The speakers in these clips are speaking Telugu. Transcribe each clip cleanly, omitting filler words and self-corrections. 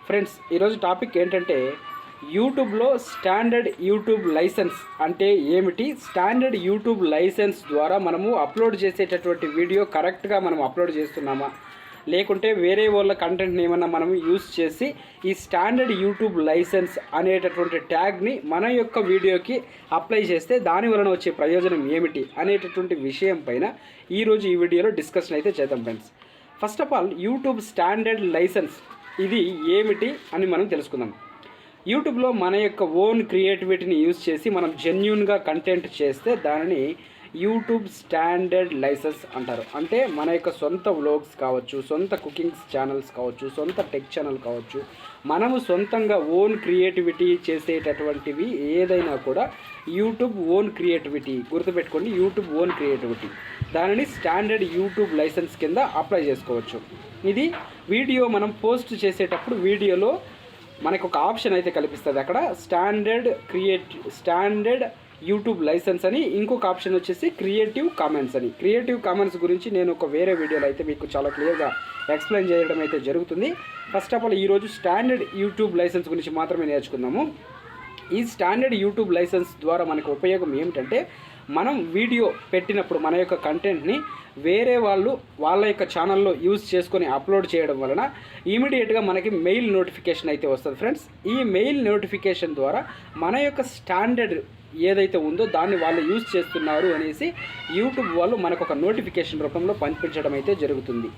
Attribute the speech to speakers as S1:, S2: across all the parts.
S1: ఫ్రెండ్స్ ఈరోజు టాపిక్ ఏంటంటే యూట్యూబ్లో స్టాండర్డ్ యూట్యూబ్ లైసెన్స్ అంటే ఏమిటి, స్టాండర్డ్ యూట్యూబ్ లైసెన్స్ ద్వారా మనము అప్లోడ్ చేసేటటువంటి వీడియో కరెక్ట్గా మనం అప్లోడ్ చేస్తున్నామా, లేకుంటే వేరే వాళ్ళ కంటెంట్ని ఏమన్నా మనం యూస్ చేసి ఈ స్టాండర్డ్ యూట్యూబ్ లైసెన్స్ అనేటటువంటి ట్యాగ్ని మన యొక్క వీడియోకి అప్లై చేస్తే దాని వలన వచ్చే ప్రయోజనం ఏమిటి అనేటటువంటి విషయం పైన ఈరోజు ఈ వీడియోలో డిస్కషన్ అయితే చేద్దాం friends. First of all YouTube standard licence ఇది ఏమిటి అని మనం తెలుసుకుందాం. యూట్యూబ్లో మన యొక్క ఓన్ క్రియేటివిటీని యూజ్ చేసి మనం జెన్యూన్గా కంటెంట్ చేస్తే దానిని యూట్యూబ్ స్టాండర్డ్ లైసెన్స్ అంటారు. అంటే మన యొక్క సొంత వ్లాగ్స్ కావచ్చు, సొంత కుకింగ్స్ ఛానల్స్ కావచ్చు, సొంత టెక్ ఛానల్ కావచ్చు, మనము సొంతంగా ఓన్ క్రియేటివిటీ చేసేటటువంటివి ఏదైనా కూడా యూట్యూబ్ ఓన్ క్రియేటివిటీ, గుర్తుపెట్టుకోండి, యూట్యూబ్ ఓన్ క్రియేటివిటీ, దానిని స్టాండర్డ్ యూట్యూబ్ లైసెన్స్ కింద అప్లై చేసుకోవచ్చు. ఇది వీడియో మనం పోస్ట్ చేసేటప్పుడు వీడియోలో మనకు ఒక ఆప్షన్ అయితే కల్పిస్తుంది. అక్కడ స్టాండర్డ్ యూట్యూబ్ లైసెన్స్ అని, ఇంకొక ఆప్షన్ వచ్చేసి క్రియేటివ్ కామెంట్స్ అని. క్రియేటివ్ కామెంట్స్ గురించి నేను ఒక వేరే వీడియోలో అయితే మీకు చాలా క్లియర్గా ఎక్స్ప్లెయిన్ చేయడం అయితే జరుగుతుంది. ఫస్ట్ ఆఫ్ ఆల్ ఈరోజు స్టాండర్డ్ యూట్యూబ్ లైసెన్స్ గురించి మాత్రమే నేర్చుకుందాము. ఈ స్టాండర్డ్ యూట్యూబ్ లైసెన్స్ ద్వారా మనకు ఉపయోగం ఏమిటంటే, మనం వీడియో పెట్టినప్పుడు మన యొక్క కంటెంట్ని వేరే వాళ్ళ యొక్క ఛానల్లో యూజ్ చేసుకొని అప్లోడ్ చేయడం వలన ఇమీడియట్గా మనకి మెయిల్ నోటిఫికేషన్ అయితే వస్తుంది ఫ్రెండ్స్. ఈ మెయిల్ నోటిఫికేషన్ ద్వారా మన యొక్క స్టాండర్డ్ ఏదైతే ఉందో దాన్ని వాళ్ళు యూజ్ చేస్తున్నారు అనేసి యూట్యూబ్ వాళ్ళు మనకు ఒక నోటిఫికేషన్ రూపంలో పంపించడం అయితే జరుగుతుంది.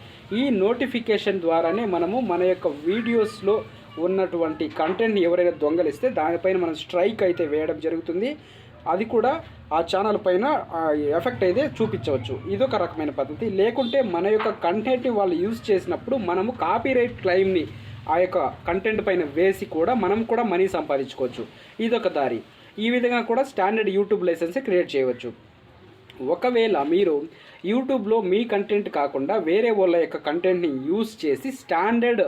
S1: ఈ నోటిఫికేషన్ ద్వారానే మనము మన యొక్క వీడియోస్లో ఉన్నటువంటి కంటెంట్ని ఎవరైనా దొంగలిస్తే దానిపైన మనం స్ట్రైక్ అయితే వేయడం జరుగుతుంది. అది కూడా ఆ ఛానల్ పైన ఎఫెక్ట్ అయితే చూపించవచ్చు. ఇదొక రకమైన పద్ధతి. లేకుంటే మన యొక్క కంటెంట్ని వాళ్ళు యూజ్ చేసినప్పుడు మనము కాపీరైట్ క్లెయిమ్ని ఆ యొక్క కంటెంట్ పైన వేసి కూడా మనం కూడా మనీ సంపాదించుకోవచ్చు. ఇదొక దారి. ఈ విధంగా కూడా స్టాండర్డ్ యూట్యూబ్ లైసెన్స్ క్రియేట్ చేయవచ్చు. ఒకవేళ మీరు యూట్యూబ్లో మీ కంటెంట్ కాకుండా వేరే వాళ్ళ యొక్క కంటెంట్ని యూజ్ చేసి స్టాండర్డ్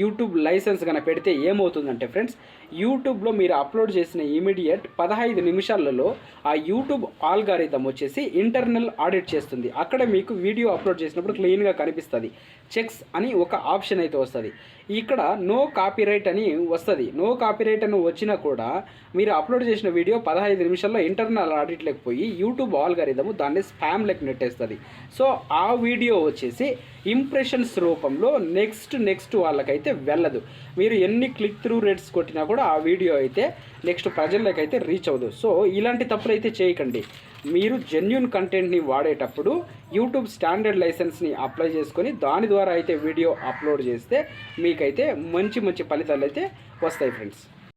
S1: యూట్యూబ్ లైసెన్స్ కనుక పెడితే ఏమవుతుందంటే ఫ్రెండ్స్, యూట్యూబ్లో మీరు అప్లోడ్ చేసిన ఇమీడియట్ 15 నిమిషాలలో ఆ యూట్యూబ్ ఆల్గారిథం వచ్చేసి ఇంటర్నల్ ఆడిట్ చేస్తుంది. అక్కడ మీకు వీడియో అప్లోడ్ చేసినప్పుడు క్లీన్గా కనిపిస్తుంది. చెక్స్ అని ఒక ఆప్షన్ అయితే వస్తుంది. ఇక్కడ నో కాపీరైట్ అని వస్తుంది. నో కాపీరైట్ అని వచ్చినా కూడా మీరు అప్లోడ్ చేసిన వీడియో 15 నిమిషాల్లో ఇంటర్నల్ ఆడిట్ లేకపోయి యూట్యూబ్ ఆల్గారిథము దాన్ని స్పామ్ లెక్క నెట్టేస్తుంది. సో ఆ వీడియో వచ్చేసి ఇంప్రెషన్స్ రూపంలో నెక్స్ట్ వాళ్ళకైతే వెళ్ళదు. మీరు ఎన్ని క్లిక్ త్రూ రేట్స్ కొట్టినా కూడా ఆ వీడియో అయితే నెక్స్ట్ ప్రజల్లోకైతే రీచ్ అవ్వదు. సో ఇలాంటి తప్పులు అయితే చేయకండి. మీరు జెన్యూన్ కంటెంట్ని వాడేటప్పుడు యూట్యూబ్ స్టాండర్డ్ లైసెన్స్ని అప్లై చేసుకొని దాని ద్వారా అయితే వీడియో అప్లోడ్ చేస్తే మీకైతే మంచి ఫలితాలు అయితే వస్తాయి ఫ్రెండ్స్.